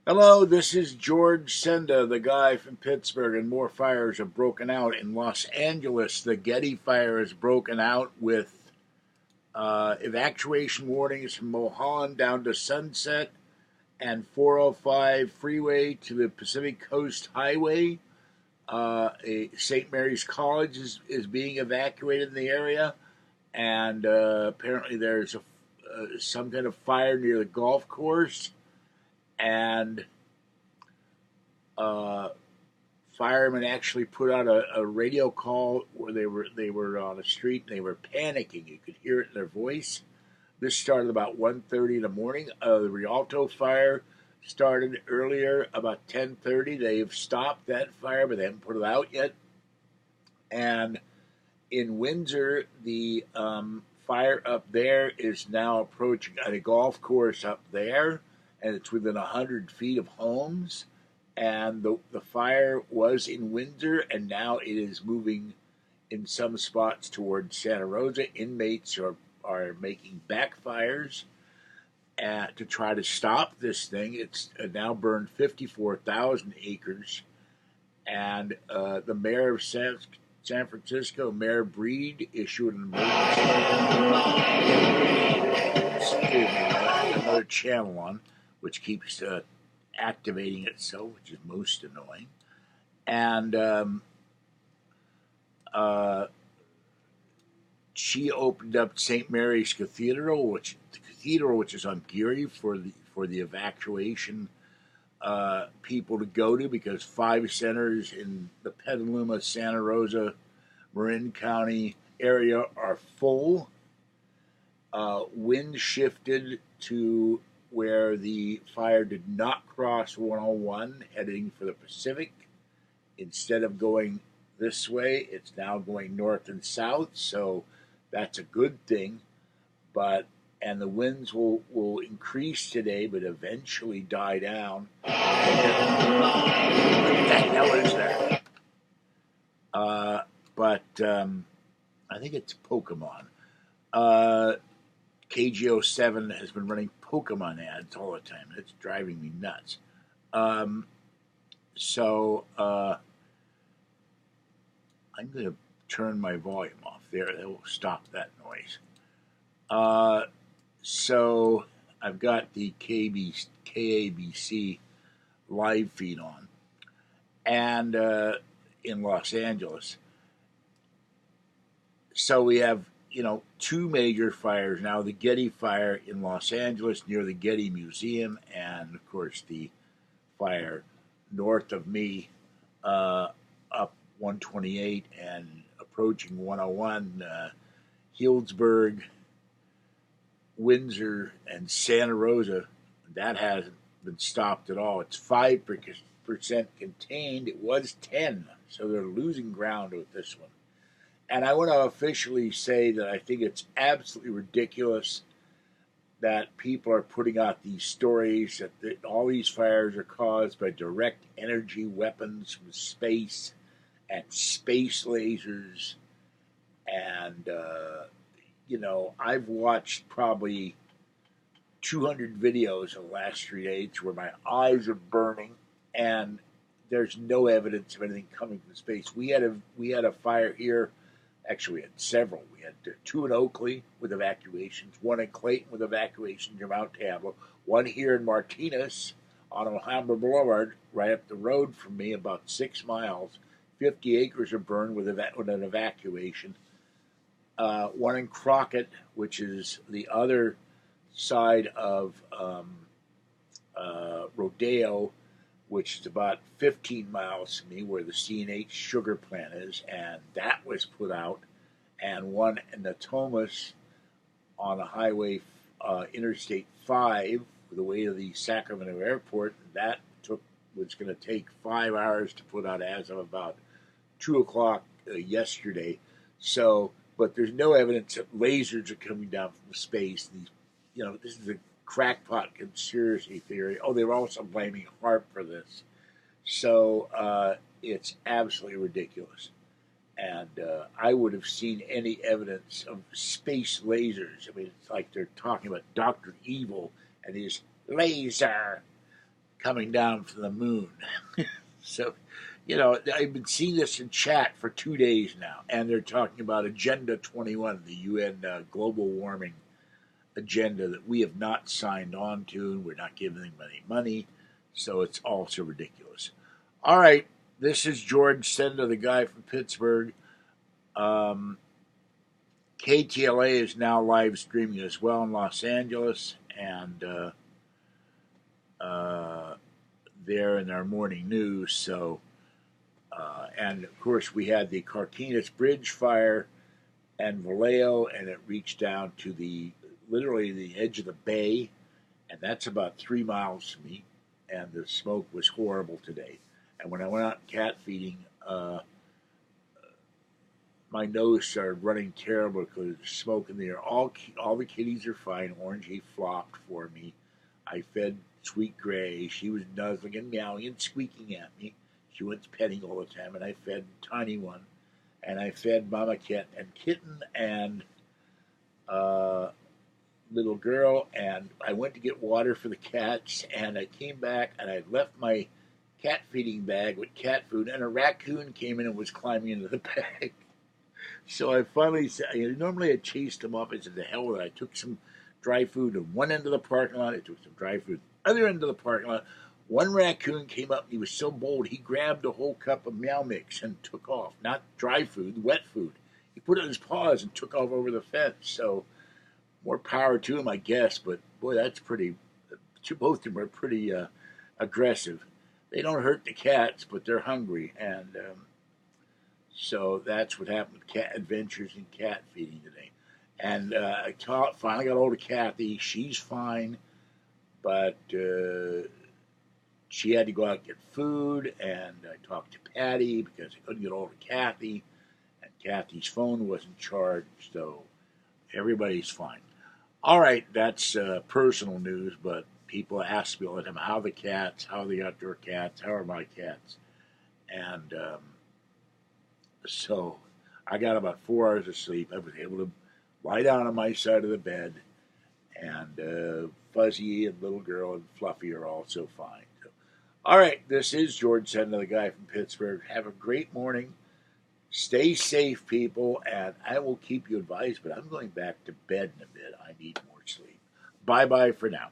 Hello, this is George Senda, the guy from Pittsburgh, and more fires have broken out in Los Angeles. The Getty fire has broken out with evacuation warnings from Mulholland down to Sunset and 405 Freeway to the Pacific Coast Highway. St. Mary's College is being evacuated in the area, and apparently there's some kind of fire near the golf course. And firemen actually put out a radio call where they were on the street and they were panicking. You could hear it in their voice. This started about 1:30 in the morning. The Rialto fire started earlier, about 10:30. They've stopped that fire, but they haven't put it out yet. And in Windsor, the fire up there is now approaching at a golf course up there, and it's within 100 feet of homes. And the fire was in Windsor, and now it is moving in some spots towards Santa Rosa. Inmates are making backfires to try to stop this thing. It's now burned 54,000 acres. And the mayor of San Francisco, Mayor Breed, issued an emergency. Excuse me, another channel on, which keeps activating itself, which is most annoying. And she opened up St. Mary's Cathedral, which is on Geary for the evacuation people to go to, because 5 centers in the Petaluma, Santa Rosa, Marin County area are full. Wind shifted to where the fire did not cross 101 heading for the Pacific. Instead of going this way, it's now going north and south, so that's a good thing. And the winds will increase today, but eventually die down. What the hell is that? I think it's Pokemon. KGO7 has been running Pokemon ads all the time. It's driving me nuts. So I'm going to turn my volume off there. That will stop that noise. So I've got the KABC live feed on, and in Los Angeles. So we have, 2 major fires now: the Getty fire in Los Angeles near the Getty Museum, and of course the fire north of me, up 128 and approaching 101, Healdsburg, Windsor, and Santa Rosa. That hasn't been stopped at all. It's 5% contained. It was 10, so they're losing ground with this one. And I want to officially say that I think it's absolutely ridiculous that people are putting out these stories that all these fires are caused by direct energy weapons from space and space lasers. And, I've watched probably 200 videos in the last 3 days where my eyes are burning, and there's no evidence of anything coming from space. We had a fire here. Actually, we had several. We had 2 in Oakley with evacuations, 1 in Clayton with evacuations near Mount Tableau, 1 here in Martinez on Alhambra Boulevard, right up the road from me, about 6 miles. 50 acres are burned with an evacuation. 1 in Crockett, which is the other side of Rodeo, which is about 15 miles from me, where the C&H sugar plant is, and that was put out. And 1 in Natomas on the highway, Interstate 5, the way to the Sacramento airport. That was going to take 5 hours to put out as of about 2 o'clock yesterday. So, but there's no evidence that lasers are coming down from space. This is a crackpot conspiracy theory. Oh, they were also blaming HAARP for this. So it's absolutely ridiculous. And I would have seen any evidence of space lasers. I mean, it's like they're talking about Dr. Evil and his laser. coming down from the moon. So, I've been seeing this in chat for 2 days now, and they're talking about Agenda 21, the UN global warming agenda that we have not signed on to, and we're not giving them any money. So it's also ridiculous. All right, this is George Senda, the guy from Pittsburgh. KTLA is now live streaming as well in Los Angeles, and they're in our morning news. So, and of course, we had the Carquinez Bridge fire and Vallejo, and it reached down to literally the edge of the bay, and that's about 3 miles from me. And the smoke was horrible today. And when I went out cat feeding, my nose started running terrible because there's smoke in the air. All the kitties are fine. Orangey flopped for me. I fed Sweet Gray. She was nuzzling and meowing and squeaking at me. She went petting all the time. And I fed Tiny One. And I fed Mama Cat and Kitten and little girl. And I went to get water for the cats. And I came back and I left my cat feeding bag with cat food. And a raccoon came in and was climbing into the bag. So I finally said, normally I chased him up. I said, the hell with it. I took some dry food at one end of the parking lot. I took some dry food at the other end of the parking lot. One raccoon came up and he was so bold, he grabbed a whole cup of meow mix and took off. Not dry food, wet food. He put it in his paws and took off over the fence. So more power to him, I guess. But boy, that's pretty, both of them are pretty aggressive. They don't hurt the cats, but they're hungry. And so that's what happened with Cat Adventures and cat feeding today. And I finally got hold of Kathy. She's fine, but she had to go out and get food. And I talked to Patty because I couldn't get hold of Kathy. And Kathy's phone wasn't charged, so everybody's fine. All right, that's personal news, but people ask me all the time, how are the cats? How are the outdoor cats? How are my cats? And so I got about 4 hours of sleep. I was able to lie down on my side of the bed, and Fuzzy and Little Girl and Fluffy are also fine. So, all right, this is George Senda, the guy from Pittsburgh. Have a great morning. Stay safe, people, and I will keep you advised, but I'm going back to bed in a bit. I need more sleep. Bye-bye for now.